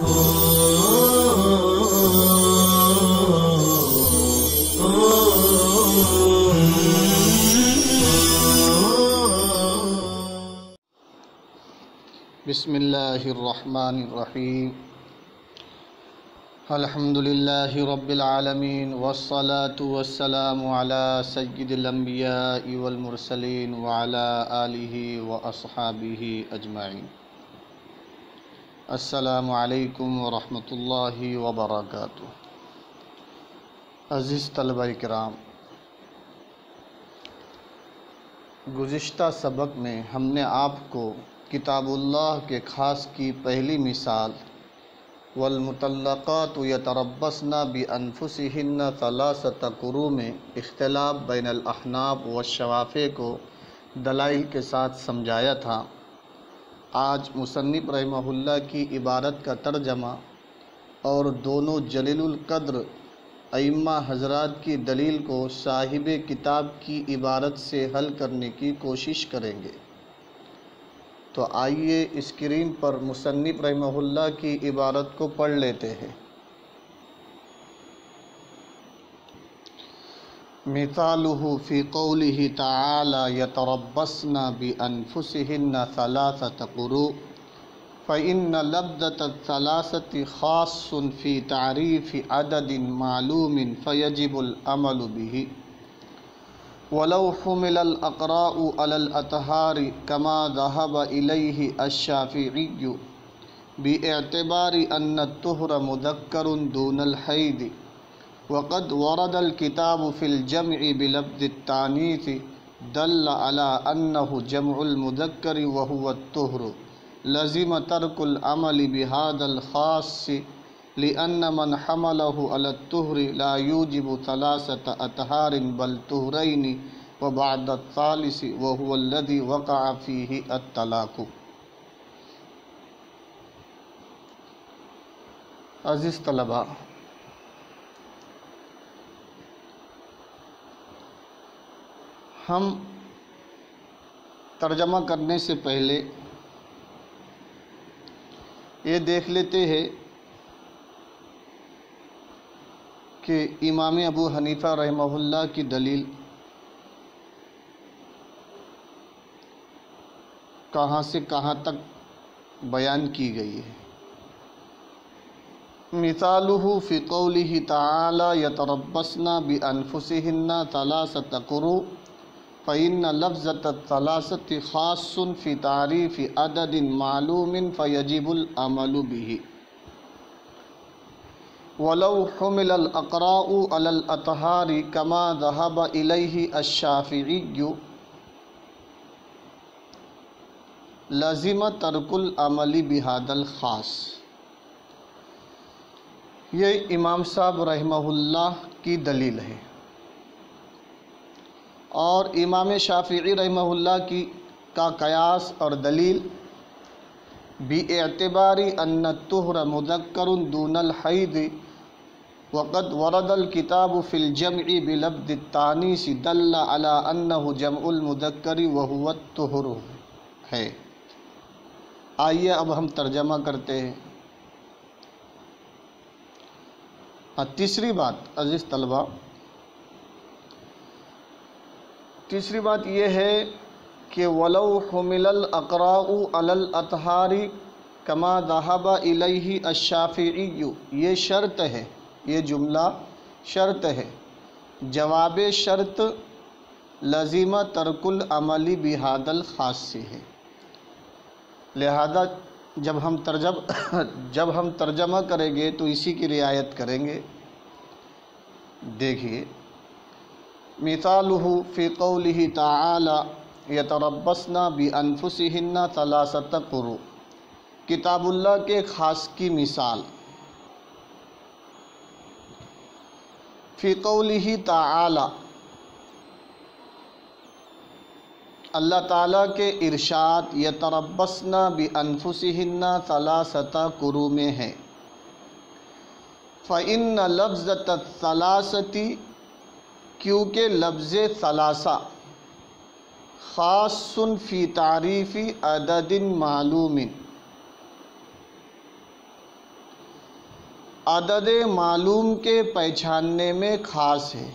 بسم اللہ الرحمن الرحیم الحمدللہ رب العالمین والصلاة والسلام علی سید الانبیاء والمرسلین وعلی آلہ واصحابہ اجمعین۔ السلام علیکم ورحمۃ اللہ وبرکاتہ۔ عزیز طلبہ کرام، گزشتہ سبق میں ہم نے آپ کو کتاب اللہ کے خاص کی پہلی مثال والمطلقات یتربصن بانفسہن ثلاثۃ قروء میں اختلاف بین الاحناف والشوافع کو دلائل کے ساتھ سمجھایا تھا۔ آج مصنف رحمہ اللہ کی عبارت کا ترجمہ اور دونوں جلیل القدر ائمہ حضرات کی دلیل کو صاحب کتاب کی عبارت سے حل کرنے کی کوشش کریں گے۔ تو آئیے اسکرین پر مصنف رحمہ اللہ کی عبارت کو پڑھ لیتے ہیں۔ مثالہ فی قولہ تعالی یتربصن بانفسہن ثلاثۃ قروء فإن لفظة الثلاثة خاص في تعریف عدد معلوم فیجب العمل به ولو حمل الأقراء على الأطهار كما ذهب إليه الشافعي باعتبار أن الطهر مذكر دون الحيض وقد ورد الكتاب في الجمع بلفظ التانيث دل على أنه جمع المذكر وهو الطهر لزم ترك العمل بهذا الخاص لأن من حمله على الطهر لا يوجب ثلاثة أطهار بل طهرين وبعد الثالث وهو الذي وقع فيه الطلاق۔ عزیز طلبہ، ہم ترجمہ کرنے سے پہلے یہ دیکھ لیتے ہیں کہ امام ابو حنیفہ رحمہ اللہ کی دلیل کہاں سے کہاں تک بیان کی گئی ہے۔ مثالہ فی قولہ تعالی یتربصن بانفسہن ثلاثۃ قروء فإن لفظة الثلاثة خاص في تعریف عدد معلوم فیجب العمل به ولو حمل الأقراء على الأطهار كما ذهب إليه الشافعي لزم ترك العمل بهذا الخاص۔ یہ امام صاحب رحمہ اللہ کی دلیل ہے، اور امام شافعی رحمہ اللہ کا قیاس اور دلیل باعتبار ان الطہر مذکر دون الحیض وقد ورد الكتاب في الجمع بلفظ التانیث دل على انه جمع المذکر وهو الطہر ہے۔ آئیے اب ہم ترجمہ کرتے ہیں۔ تیسری بات عزیز طلبہ، تیسری بات یہ ہے کہ وَلَوْ حُمِلَ الْأَقْرَاءُ عَلَى الْأَطْهَارِ كَمَا ذَهَبَ إِلَيْهِ الشَّافِعِيُّ، یہ شرط ہے، یہ جملہ شرط ہے، جواب شرط لزیمہ ترک العمل بہذا الخاص ہے۔ لہذا جب ہم ترجمہ کریں گے تو اسی کی رعایت کریں گے۔ دیکھیے، مثالہ فی قولہ تعالی یتربصن بانفسہن ثلاثۃ قروء، کتاب اللہ کے خاص کی مثال۔ فی قولہ تعالی، اللہ تعالیٰ کے ارشاد یتربصن بانفسہن ثلاثۃ قروء میں ہے۔ فإن لفظة الثلاثة، کیونکہ لفظ ثلاثہ خاص فی تعریف عدد معلوم، عدد معلوم کے پہچاننے میں خاص ہے،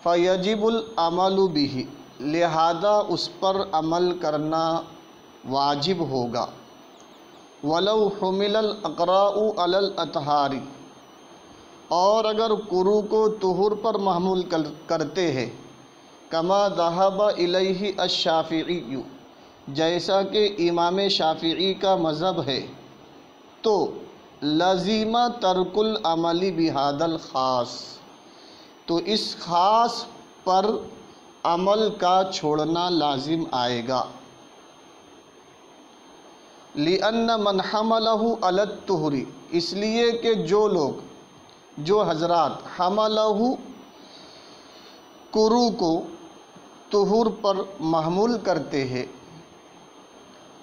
فیجب العمل بہ، لہذا اس پر عمل کرنا واجب ہوگا، ولو حمل الاقراء علی الاطہار، اور اگر قروء کو طہور پر محمول کرتے ہیں، کما ذہب الیہ الشافعی، جیسا کہ امام شافعی کا مذہب ہے، تو لزم ترک العمل بہذا الخاص، تو اس خاص پر عمل کا چھوڑنا لازم آئے گا، لأن من حملہ علی الطہر، اس لیے کہ جو حضرات حملہ قروء کو طہور پر محمول کرتے ہیں،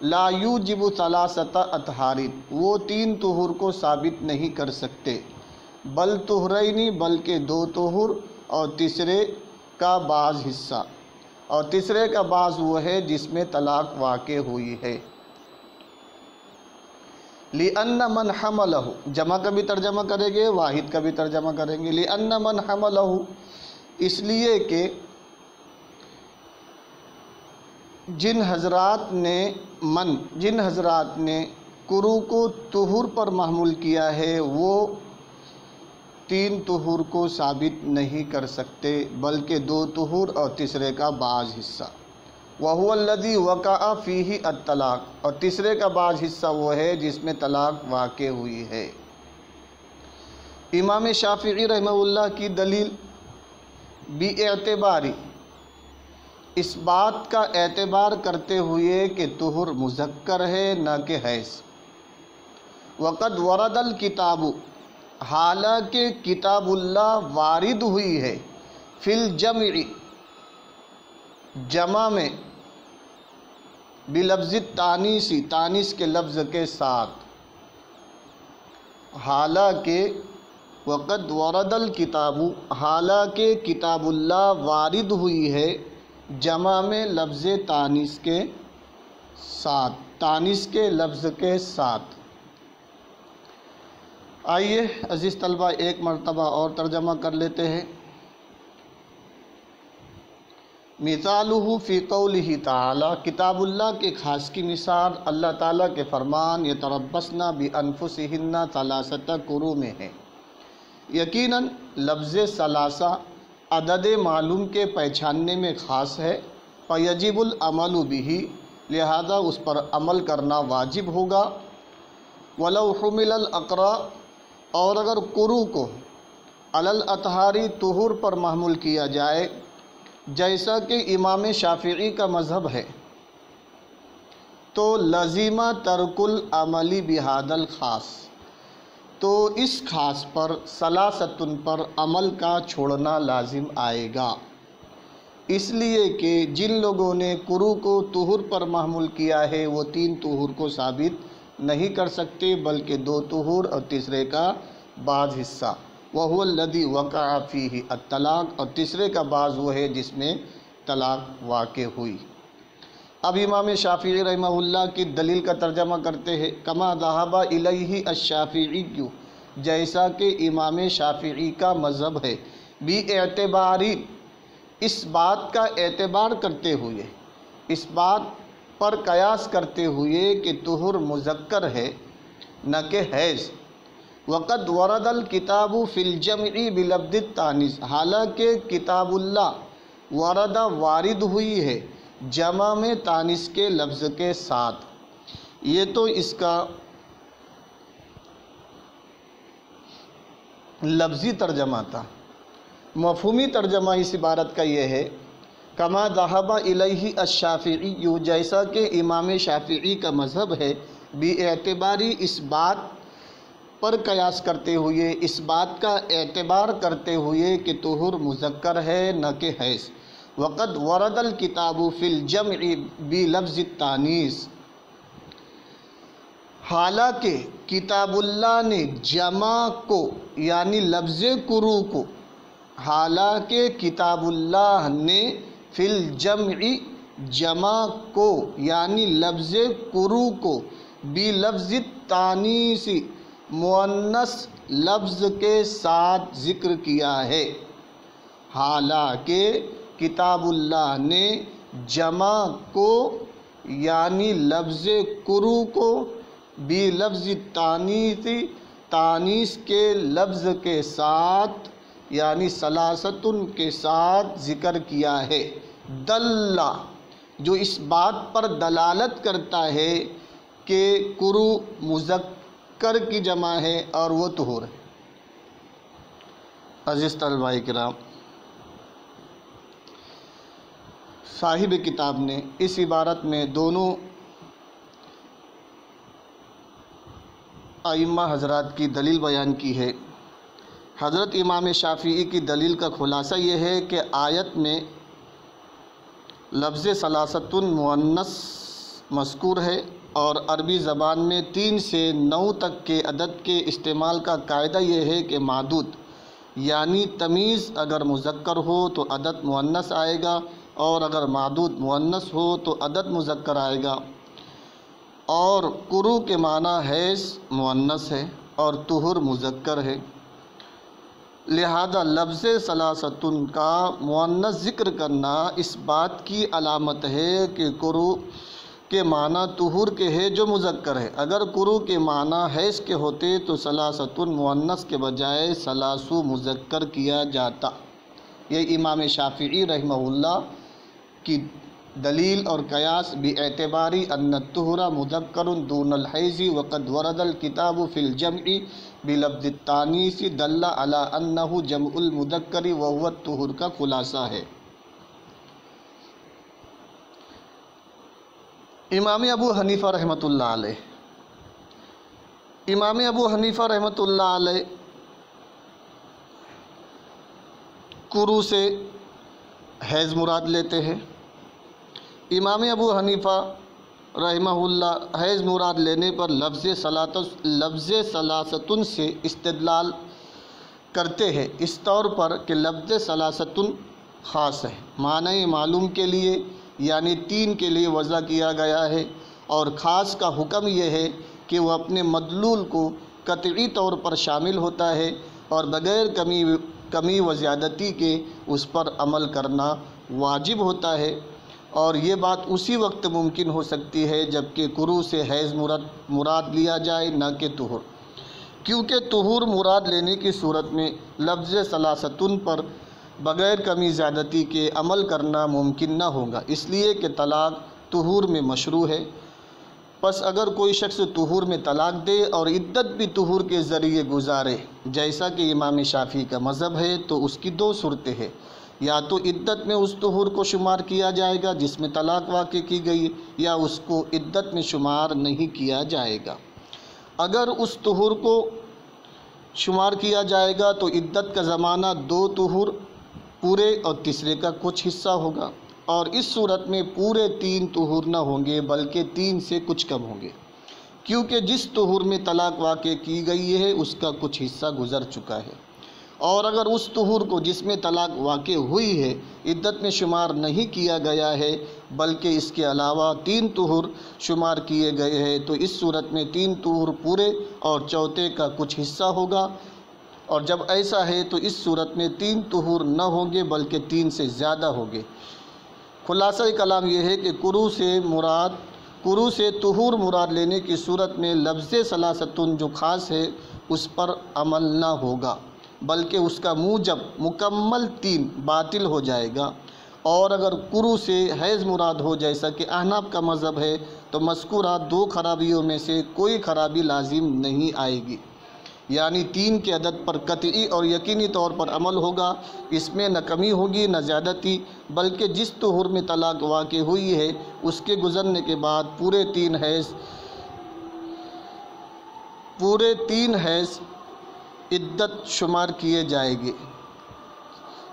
لا یوجب ثلاثۃ اطہار، وہ 3 طہور کو ثابت نہیں کر سکتے، بل طہرین، بلکہ 2 طہور، اور تیسرے کا بعض حصہ، اور تیسرے کا بعض وہ ہے جس میں طلاق واقع ہوئی ہے۔ لأن من حملہ، جمع کا بھی ترجمہ کریں گے، واحد کا بھی ترجمہ کریں گے۔ لأن من حملہ، اس لیے کہ جن حضرات نے قروء کو طہور پر محمول کیا ہے، وہ 3 طہور کو ثابت نہیں کر سکتے، بلکہ 2 طہور اور تیسرے کا بعض حصہ۔ وَهُوَ الَّذِي وَقَعَ فِيهِ الطلاق، اور تیسرے کا بعض حصہ وہ ہے جس میں طلاق واقع ہوئی ہے۔ امام شافعی رحمہ اللہ کی دلیل باعتباری، اس بات کا اعتبار کرتے ہوئے کہ طہر مذکر ہے نہ کہ حیض، وقد ورد الکتاب، حالانکہ کتاب اللہ وارد ہوئی ہے، فی الجمع، جمع میں، بلفظ التانیث، تانیث کے لفظ کے ساتھ، حالانکہ وقد ورد الکتاب، حالانکہ کتاب اللہ وارد ہوئی ہے، جمع میں لفظ تانیث کے ساتھ، تانیث کے لفظ کے ساتھ۔ آئیے عزیز طلبہ ایک مرتبہ اور ترجمہ کر لیتے ہیں۔ مثالہ فی قولہ تعالی، کتاب اللہ کے خاص کی مثال اللہ تعالیٰ کے فرمان یتربصن بانفسہن ثلاثۃ قروء میں ہے۔ یقیناً لفظ ثلاثہ عدد معلوم کے پہچاننے میں خاص ہے، فیجب العمل بہ، لہذا اس پر عمل کرنا واجب ہوگا، ولو حمل الاقراء، اور اگر قروء کو علی الاطہار، طہور پر محمول کیا جائے، جیسا کہ امام شافعی کا مذہب ہے، تو لزم ترک العمل بہذا الخاص، تو اس خاص پر، ثلاثۃ پر عمل کا چھوڑنا لازم آئے گا، اس لیے کہ جن لوگوں نے قروء کو طہور پر محمول کیا ہے وہ 3 طہور کو ثابت نہیں کر سکتے، بلکہ 2 طہور اور تیسرے کا بعض حصہ، وَهُوَ الَّذِي وَقَعَ فِيهِ الطلاق، اور تیسرے کا بعض وہ ہے جس میں طلاق واقع ہوئی۔ اب امام شافعی رحمہ اللہ کی دلیل کا ترجمہ کرتے ہیں۔ کما ذہب الیہ الشافعی، جیسا کہ امام شافعی کا مذہب ہے، باعتباری، اس بات کا اعتبار کرتے ہوئے، اس بات پر قیاس کرتے ہوئے کہ طہر مذکر ہے نہ کہ حیض، وقد ورد الکتاب فی الجمع بلفظ التانیث، حالانکہ کتاب اللہ ورد وارد ہوئی ہے جمع میں تانیث کے لفظ کے ساتھ۔ یہ تو اس کا لفظی ترجمہ تھا۔ مفہومی ترجمہ اس عبارت کا یہ ہے، کما ذہب الیہ الشافعی، جیسا کہ امام شافعی کا مذہب ہے، باعتباری، اس بات پر قیاس کرتے ہوئے، اس بات کا اعتبار کرتے ہوئے کہ طہر مذکر ہے نہ کہ حیض، وقد ورد الکتاب فی الجمع بلفظ التانیث، حالانکہ کتاب اللہ نے جمع کو یعنی لفظ قروء کو، حالانکہ کتاب اللہ نے فی الجمع جمع کو یعنی لفظ قروء کو، بلفظ التانیث، مؤنث لفظ کے ساتھ ذکر کیا ہے، حالانکہ کتاب اللہ نے جمع کو یعنی لفظ کرو کو بھی لفظ تانیث کے لفظ کے ساتھ یعنی ثلاثتن کے ساتھ ذکر کیا ہے، دل جو اس بات پر دلالت کرتا ہے کہ کرو مذکر کی جمع ہے اور وہ طہور ہے۔ عزیز طلباء کرام، صاحب کتاب نے اس عبارت میں دونوں ائمہ حضرات کی دلیل بیان کی ہے۔ حضرت امام شافعی کی دلیل کا خلاصہ یہ ہے کہ آیت میں لفظ ثلاثتن مؤنث مذکور ہے اور عربی زبان میں 3 سے 9 تک کے عدد کے استعمال کا قاعدہ یہ ہے کہ معدود یعنی تمیز اگر مذکر ہو تو عدد مؤنث آئے گا، اور اگر معدود مؤنث ہو تو عدد مذکر آئے گا، اور کرو کے معنی حیض مؤنث ہے اور طہر مذکر ہے، لہذا لفظ ثلاثتن کا مؤنث ذکر کرنا اس بات کی علامت ہے کہ کرو کے معنی طہور کے ہے جو مذکر ہے۔ اگر کرو کے معنی حیض کے ہوتے تو ثلاثتن مؤنث کے بجائے ثلاثو مذکر کیا جاتا۔ یہ امام شافعی رحمہ اللہ کی دلیل اور قیاس باعتباری ان الطہر مذکر دون الحیض وقد ورد الکتاب فی الجمع بلفظ التانیث دل علی انہ جمع المذکر وہو الطہر کا خلاصہ ہے۔ امام ابو حنیفہ رحمۃ اللہ علیہ کرو سے حیض مراد لیتے ہیں۔ امام ابو حنیفہ رحمہ اللہ حیض مراد لینے پر لفظ ثلاثتن سے استدلال کرتے ہیں، اس طور پر کہ لفظ ثلاثتن خاص ہے، معنی معلوم کے لیے یعنی 3 کے لیے وضع کیا گیا ہے، اور خاص کا حکم یہ ہے کہ وہ اپنے مدلول کو قطعی طور پر شامل ہوتا ہے اور بغیر کمی و زیادتی کے اس پر عمل کرنا واجب ہوتا ہے، اور یہ بات اسی وقت ممکن ہو سکتی ہے جبکہ کرو سے حیض مراد لیا جائے نہ کہ طہور، کیونکہ طہور مراد لینے کی صورت میں لفظ ثلاثتن پر بغیر کمی زیادتی کے عمل کرنا ممکن نہ ہوگا، اس لیے کہ طلاق طہور میں مشروع ہے۔ پس اگر کوئی شخص طہور میں طلاق دے اور عدت بھی طہور کے ذریعے گزارے جیسا کہ امام شافعی کا مذہب ہے تو اس کی 2 صورتیں ہیں، یا تو عدت میں اس طہور کو شمار کیا جائے گا جس میں طلاق واقع کی گئی، یا اس کو عدت میں شمار نہیں کیا جائے گا۔ اگر اس طہور کو شمار کیا جائے گا تو عدت کا زمانہ 2 طہور پورے اور تیسرے کا کچھ حصہ ہوگا، اور اس صورت میں پورے 3 طہور نہ ہوں گے بلکہ 3 سے کچھ کم ہوں گے، کیونکہ جس طہور میں طلاق واقع کی گئی ہے اس کا کچھ حصہ گزر چکا ہے، اور اگر اس طہور کو جس میں طلاق واقع ہوئی ہے عدت میں شمار نہیں کیا گیا ہے بلکہ اس کے علاوہ 3 طہور شمار کیے گئے ہیں تو اس صورت میں 3 طہور پورے اور چوتھے کا کچھ حصہ ہوگا، اور جب ایسا ہے تو اس صورت میں 3 طہور نہ ہوں گے بلکہ 3 سے زیادہ ہوں گے۔ خلاصہ کلام یہ ہے کہ کرو سے طہور مراد لینے کی صورت میں لفظ ثلاثتن جو خاص ہے اس پر عمل نہ ہوگا بلکہ اس کا موجب مکمل 3 باطل ہو جائے گا، اور اگر کرو سے حیض مراد ہو جیسا کہ احناف کا مذہب ہے تو مذکورہ 2 خرابیوں میں سے کوئی خرابی لازم نہیں آئے گی، یعنی 3 کے عدد پر قطعی اور یقینی طور پر عمل ہوگا، اس میں نہ کمی ہوگی نہ زیادتی، بلکہ جس طہور میں طلاق واقع ہوئی ہے اس کے گزرنے کے بعد پورے 3 حیض عدت شمار کیے جائے گے۔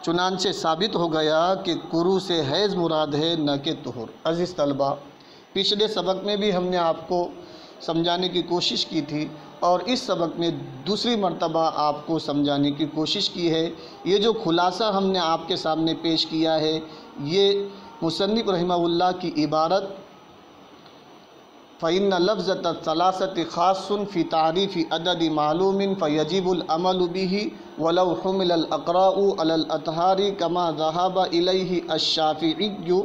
چنانچہ ثابت ہو گیا کہ کرو سے حیض مراد ہے نہ کہ طہور۔ عزیز طلبہ، پچھلے سبق میں بھی ہم نے آپ کو سمجھانے کی کوشش کی تھی اور اس سبق میں دوسری مرتبہ آپ کو سمجھانے کی کوشش کی ہے۔ یہ جو خلاصہ ہم نے آپ کے سامنے پیش کیا ہے یہ مصنف رحمہ اللہ کی عبارت فإن لفظة الثلاثة خاص في تعريف عدد معلوم فيجب العمل به ولو حمل الأقراء على الأطهار كما ذهب إليه الشافعي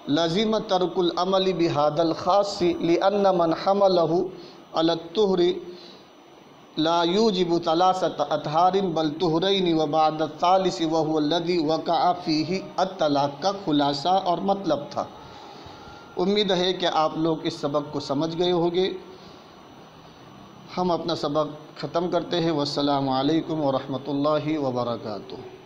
لزم ترك العمل بهذا الخاص لأن من حمله على الطهر لا يوجب ثلاثة أطهار بل طهرين وبعد الثالث وهو الذي وقع فيه الطلاق کا خلاصہ اور مطلب تھا۔ امید ہے کہ آپ لوگ اس سبق کو سمجھ گئے ہوں گے۔ ہم اپنا سبق ختم کرتے ہیں۔ والسلام علیکم ورحمۃ اللہ وبرکاتہ۔